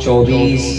24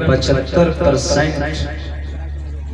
75%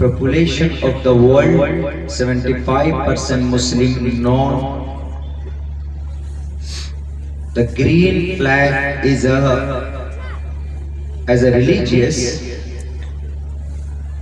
population of the world, 75% Muslim, know the green flag is as a religious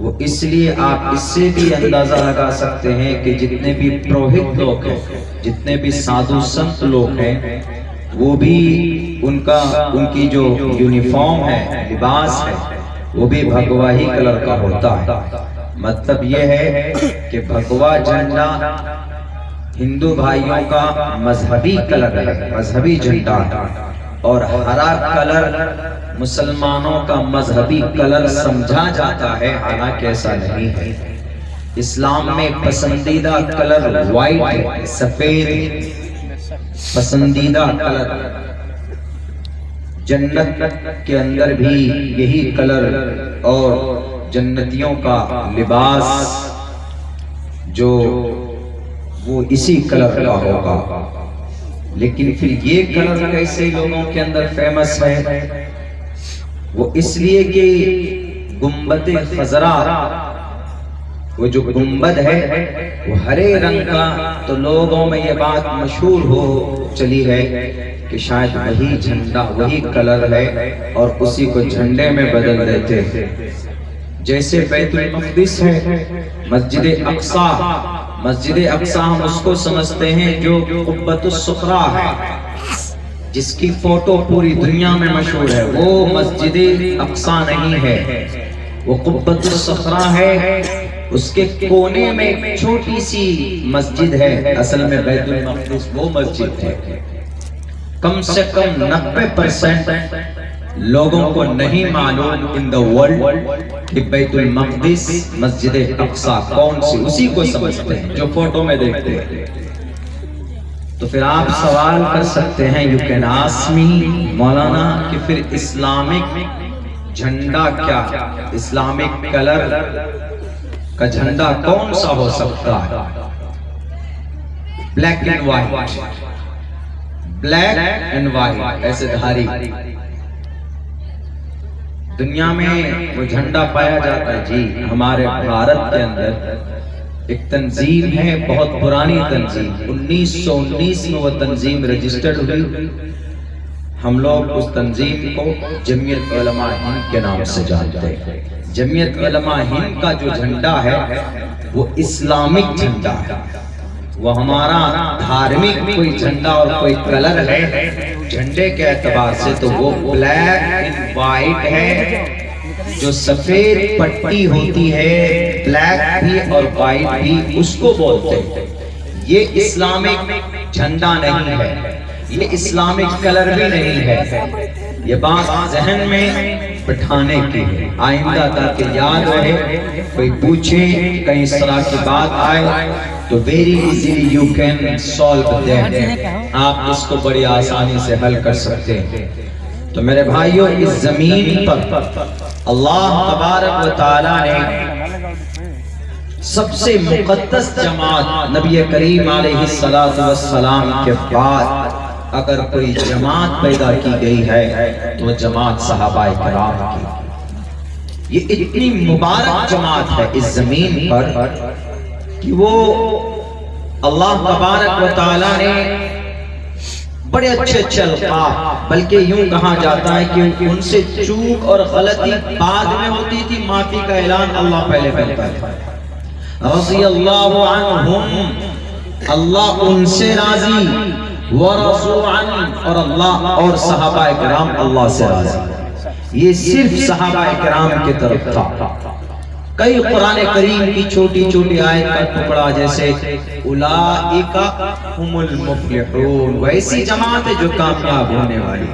وہ اس لیے آپ اس سے بھی اندازہ لگا سکتے ہیں کہ جتنے بھی پروہت لوگ ہیں، جتنے بھی سادھو سنت لوگ ہیں، وہ بھی ان کی جو یونیفارم ہے، لباس ہے، وہ بھی بھگوا ہی کلر کا ہوتا ہے۔ مطلب یہ ہے کہ بھگوا جھنڈا ہندو بھائیوں کا مذہبی کلر ہے، مذہبی جھنڈا، اور ہرا کلر مسلمانوں کا مذہبی کلر سمجھا جاتا ہے، حالانکہ ایسا نہیں ہے۔ اسلام میں پسندیدہ کلر وائٹ ہے، سفید پسندیدہ کلر۔ جنت کے اندر بھی یہی کلر، اور جنتیوں کا لباس جو وہ اسی کلر کا ہوگا۔ لیکن پھر یہ کلر کیسے لوگوں کے اندر فیمس ہے؟ وہ اس لیے کہ گنبد خضرا، وہ جو گنبد ہے وہ ہرے رنگ کا، تو لوگوں میں یہ بات مشہور ہو چلی ہے کہ شاید وہی جھنڈا، وہی کلر ہے، اور اسی کو جھنڈے میں بدل دیتے ہیں۔ جیسے بیت المقدس ہے، مسجد اقصی، مسجد اقصی ہم اس کو سمجھتے ہیں جو قبۃ الصخرہ ہے، جس کی فوٹو پوری دنیا میں مشہور ہے، وہ مسجد اقصی نہیں ہے، وہ قبۃ الصخرہ ہے۔ اس کے کونے میں ایک چھوٹی سی مسجد ہے، اصل میں بیت المقدس وہ مسجد ہے۔ کم سے کم 90% لوگوں کو نہیں معلوم ان دا ورلڈ کہ بیت المقدس مسجد اقصی کون سی، اسی کو سمجھتے ہیں جو فوٹو میں دیکھتے ہیں۔ تو پھر آپ سوال کر سکتے ہیں، یو کین آسک می مولانا، کہ پھر اسلامک جھنڈا کیا، اسلامک کلر کا جھنڈا کون سا ہو سکتا ہے؟ Black and white, black and white ایسے دھاری دنیا میں وہ جھنڈا پایا جاتا ہے۔ جی ہمارے بھارت کے اندر ایک تنظیم ہے، بہت پرانی تنظیم، 1919 میں وہ تنظیم رجسٹرڈ ہوئی۔ ہم لوگ اس تنظیم کو جمعیت علماء ہند کے نام سے جانتے ہیں۔ جمعیت علماء ہند کا جو جھنڈا ہے وہ اسلامک جھنڈا ہے، وہ ہمارا دھارمک کوئی جھنڈا اور کوئی کلر ہے جھنڈے کے اعتبار سے تو وہ بلیک اینڈ وائٹ ہے۔ جو سفید پٹی ہوتی ہے، بلیک بھی اور وائٹ بھی، اس کو بولتے ہیں۔ یہ اسلامک جھنڈا نہیں ہے، یہ اسلامک کلر بھی نہیں ہے۔ یہ بات ذہن میں بٹھانے کی ہے، آئندہ تاکہ یاد رہے، کوئی پوچھے کہیں اس طرح کی بات آئے تو very easily you can solve that، آپ اس کو بڑی آسانی سے حل کر سکتے ہیں۔ تو میرے بھائیوں، اس زمین پر اللہ تبارک و تعالیٰ نے سب سے مقدس جماعت نبی کریم علیہ السلام کے بعد اگر کوئی جماعت پیدا کی گئی ہے تو وہ جماعت صحابہ کرام کی۔ یہ اتنی مبارک جماعت ہے اس زمین پر کہ وہ اللہ تبارک و تعالیٰ نے بڑے اچھے اچھے القاب، بلکہ یوں کہا جاتا ہے کہ ان سے چوک اور غلطی بعد میں ہوتی تھی، معافی کا اعلان اللہ پہلے کرتا ہے۔ رضی اللہ عنہم، اللہ ان سے راضی، ورضوا عنہ، اور اللہ اور صحابہ کرام اللہ سے راضی۔ یہ صرف صحابہ کرام کی طرف تھا۔ کئی قرآن کریم کی چھوٹی چھوٹی آیت کا ٹکڑا جیسے اولئک ہم المفلحون، ویسی جماعت ہے جو کامیاب ہونے والی،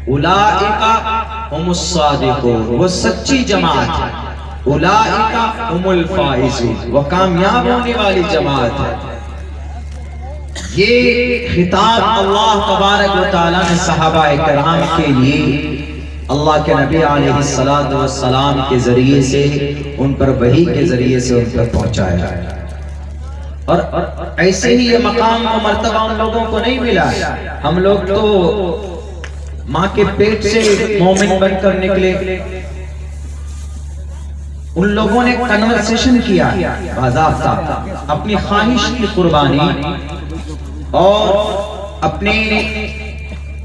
اولئک ہم الصادقون، وہ سچی جماعت ہے، اولئک ہم الفائزون، وہ کامیاب ہونے والی جماعت ہے۔ یہ خطاب اللہ تبارک و تعالیٰ نے صحابہ کرام کے لیے اللہ کے نبی علیہ السلام کے ذریعے سے ان پر وحی کے ذریعے سے ان پر پہنچایا، اور ایسے ہی یہ مقام و مرتبہ ان لوگوں کو نہیں ملا۔ ہم لوگ تو ماں کے پیٹ سے مومن بن کر نکلے، ان لوگوں نے کنورسیشن کیا باضابطہ، اپنی خواہش کی قربانی اور اپنے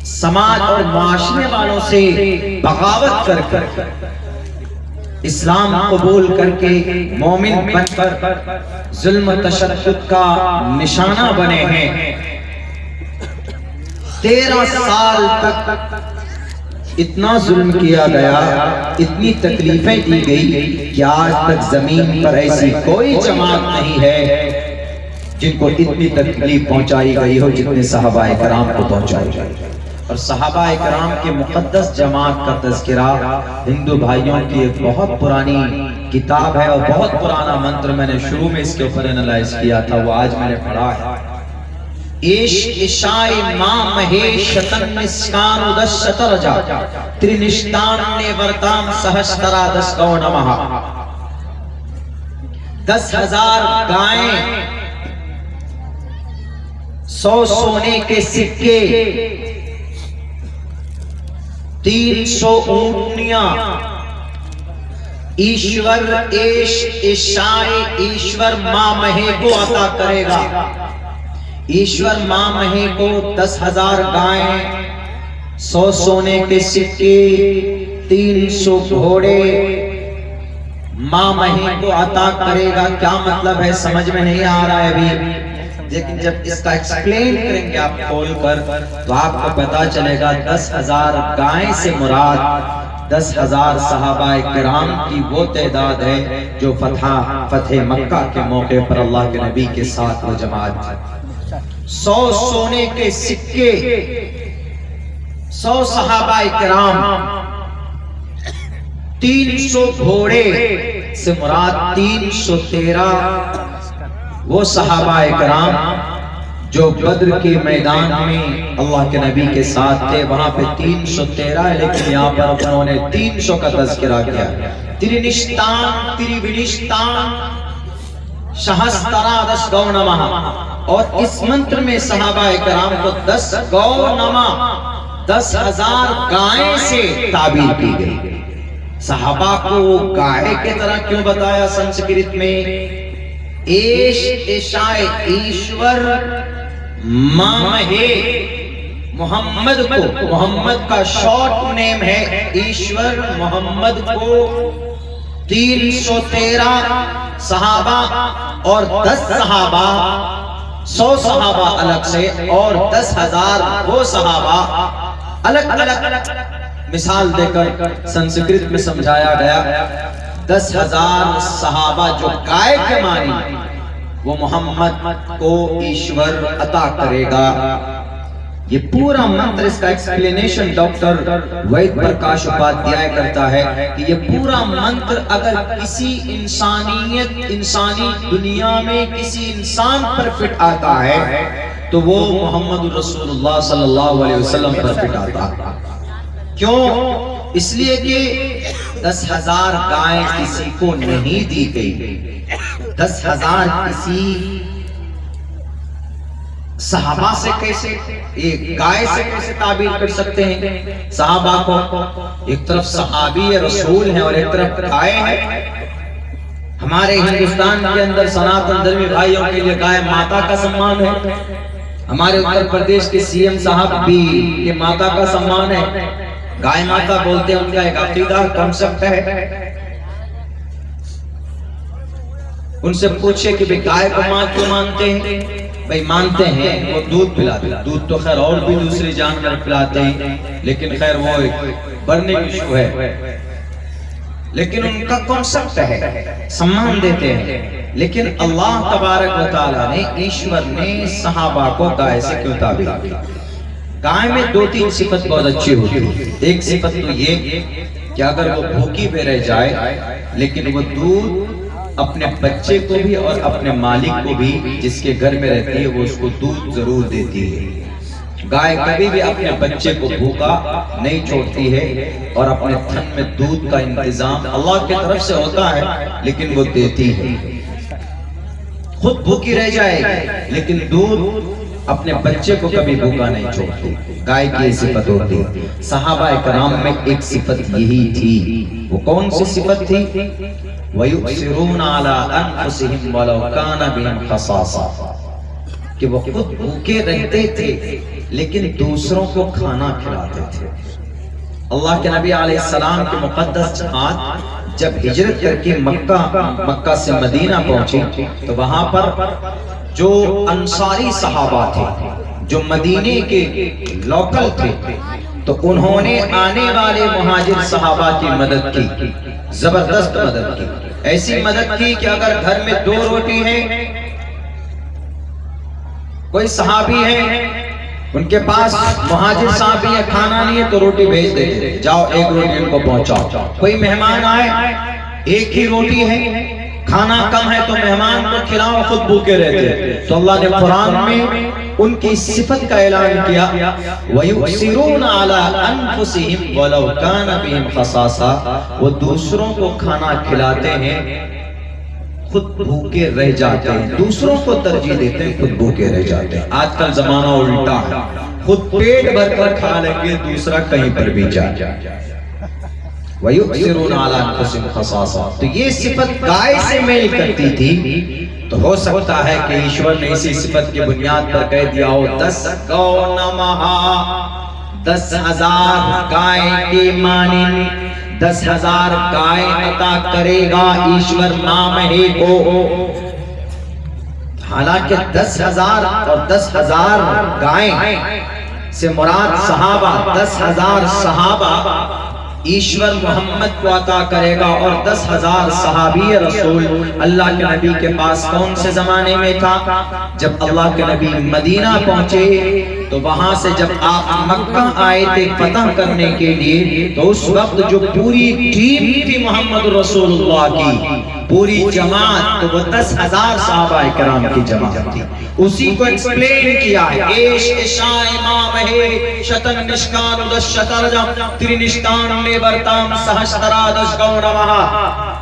سماج اور معاشرے والوں سے بغاوت کر کر اسلام قبول کر کے مومن بن کر ظلم و تشدد کا نشانہ بنے ہیں۔ 13 سال تک اتنا ظلم کیا گیا، اتنی تکلیفیں دی گئی کہ آج تک زمین پر ایسی کوئی جماعت نہیں ہے جن کو اتنی تکلیف پہنچائی گئی ہو جتنے صحابہ کرام کو پہنچائی گئی۔ اور صحابہ کرام کے مقدس جماعت کا تذکرہ ہندو بھائیوں کی ایک بہت پرانی کتاب ہے اور بہت پرانا منتر میں نے شروع میں اس کے اوپر انالائز کیا تھا، وہ آج میں نے پڑھا ہے۔ ایش اشائی ماں مہیشتن نسکان ادس شترجا ترینشتان نے ورتام سہشترا دس گو نمہا۔ 10,000 گائیں، 100 سونے کے سکے، 300 اونٹنیاں، ایشور ایش اشائے ایشور ماں مہے کو عطا کرے گا۔ ایشور ماں مہے کو 10,000 گائیں، 100 سونے کے سکے، 300 گھوڑے ماں مہے کو عطا کرے گا۔ کیا مطلب ہے سمجھ میں نہیں آ رہا ہے ابھی، لیکن جب اس کا ایکسپلین کریں گے آپ کھول کر تو آپ کو پتا چلے گا 10,000 گائیں سے مراد 10,000 صحابہ کرام کی وہ تعداد ہے جو فتح مکہ کے موقع پر اللہ کے نبی کے ساتھ وہ جماعت تھی۔ 100 سونے کے سکے، 100 صحابہ کرام، 300 گھوڑے سے مراد 313 وہ صحابہ کرام جو بدر کے میدان میں اللہ کے نبی کے ساتھ تھے۔ وہاں پہ 313 ہے لیکن یہاں پر انہوں نے 300 کا تذکرہ کیا۔ ترینشتان تریونشتان سہسترا دس گو نمہ، اور اس منتر میں صحابہ کرام کو 10 گو نمہ 10,000 گائیں سے تعبیر کی گئی۔ صحابہ کو گائے کی طرح کیوں بتایا سنسکرت میں؟ ایش اشائے ایشور ماں مہے، محمد کو، محمد کا شارٹ نیم ہے ایشور، محمد کو 313 صحابہ اور 10 صحابہ، 100 صحابہ الگ سے اور 10,000 وہ صحابہ الگ الگ مثال دے کر سنسکرت میں سمجھایا گیا۔ 10,000 صحابہ جو گائے کے معنی وہ محمد کو ایشور عطا کرے گا۔ یہ پورا منتر، اس کا ایکسپلینیشن ڈاکٹر وید پرکاش اپادھیائے کرتا ہے کہ یہ پورا منتر اگر کسی انسانی دنیا میں کسی انسان پر فٹ آتا ہے تو وہ محمد رسول اللہ صلی اللہ علیہ وسلم پر فٹ آتا ہے۔ کیوں؟ اس لیے کہ 10,000 گائیں کسی کو نہیں دی گئی، 10,000 کسی صحابہ سے کیسے، ایک گائے سے کیسے تعبیر کر سکتے ہیں؟ صحابہ کو ایک طرف صحابی رسول ہیں اور ایک طرف گائے ہیں۔ ہمارے ہندوستان کے اندر سناتن دھرمی بھائیوں کے لیے گائے ماتا کا سمان ہے، ہمارے اتر پردیش کے سی ایم صاحب بھی یہ ماتا کا سمان ہے، گائے ماتا بولتے ہیں، ان کا ایک عقیدہ کنسپٹ ہے۔ ان سے پوچھے کہ گائے کو ماں کیوں مانتے ہیں؟ بھائی مانتے ہیں وہ دودھ پلاتے ہیں، دودھ تو خیر اور بھی دوسرے جانور پلاتے ہیں لیکن خیر وہ ایک برننگ ایشو ہے، لیکن ان کا کنسپٹ ہے، سمان دیتے ہیں۔ لیکن اللہ تبارک و تعالیٰ نے، ایشور نے صحابہ کو گائے سے کیوں تعبیر کیا؟ گائے میں 2-3 صفت بہت اچھی ہوتی ہے۔ ایک صفت تو یہ کہ اگر وہ بھوکی پہ رہ جائے لیکن وہ دودھ اپنے بچے کو بھی اور اپنے مالک کو بھی جس کے گھر میں رہتی ہے وہ اس کو دودھ ضرور دیتی ہے۔ گائے کبھی بھی اپنے بچے کو بھوکا نہیں چھوڑتی ہے اور اپنے تھن میں دودھ کا انتظام اللہ کی طرف سے ہوتا ہے لیکن وہ دیتی ہے۔ خود بھوکی رہ جائے گی لیکن دودھ اپنے بچے کو کبھی بھوکا نہیں چھوڑتی۔ گائے کی صفت ہوتی۔ صحابہ کرام میں ایک صفت یہی تھی۔ وہ کون سی صفت تھی؟ وَيُؤْثِرُونَ عَلَىٰ أَنفُسِهِمْ وَلَوْ كَانَ بِهِمْ خَصَاصَةٌ، کہ وہ خود بھوکے رہتے تھے لیکن دوسروں کو کھانا کھلاتے تھے۔ اللہ کے نبی علیہ السلام کے مقدس جماعت جب ہجرت کر کے مکہ سے مدینہ پہنچے تو وہاں پر جو انصاری صحابہ تھے، جو مدینے کے لوکل تھے، تو انہوں نے آنے والے مہاجر صحابہ کی مدد کی، زبردست مدد کی، ایسی مدد کی کہ اگر گھر میں 2 روٹی ہے، کوئی صحابی ہے ان کے پاس مہاجر صحابی ہے، کھانا نہیں ہے تو روٹی بھیج دیتے، جاؤ 1 روٹی ان کو پہنچاؤ۔ کوئی مہمان آئے، 1 ہی روٹی ہے، کھانا کم ہے تو مہمان کو کھلاؤ، خود بھوکے رہتے۔ تو اللہ نے قرآن میں ان کی صفت کا اعلان کیا، وَيُؤْثِرُونَ عَلَىٰ أَنفُسِهِمْ وَلَوْ كَانَ بِهِمْ خَصَاصَةٌ، وہ دوسروں کو کھانا کھلاتے ہیں، خود بھوکے رہ جاتے ہیں، دوسروں کو ترجیح دیتے ہیں، خود بھوکے رہ جاتے ہیں۔ آج کل زمانہ الٹا ہے، خود پیٹ بھر کر کھا لیں گے، دوسرا کہیں پر بھی جائے۔ وَيُؤْثِرُونَ عَلَىٰ أَنفُسِهِمْ خَصَاصَةٌ، تو یہ صفت گائے سے میل کرتی تھی، تو ہو سکتا ہے کہ ایشور نے اسی صفت کی بنیاد پر کہہ دیا ہو 10 گو نمہا، 10,000 گائے کے مانند 10,000 گائے عطا کرے گا ایشور نامہے کو۔ حالانکہ 10,000 اور 10,000 گائیں سے مراد صحابہ، 10,000 صحابہ ایشور محمد کو عطا کرے گا، اور 10,000 صحابی رسول اللہ کے نبی کے پاس کون سے زمانے میں تھا؟ جب اللہ کے نبی مدینہ پہنچے تو وہاں سے جب آپ مکہ آئے تھے فتح کرنے کے لیے، تو اس وقت جو پوری ٹیم تھی محمد رسول اللہ کی، پوری جماعت، تو وہ 10,000 صحابہ کرام کی جماعت تھی۔ اسی کو ایکسپلین کیا ہے، ایش اشاء امام ہے شتن نشکان دس شترجم ترینشتان نے برتام سہسترا دس گو نمہا۔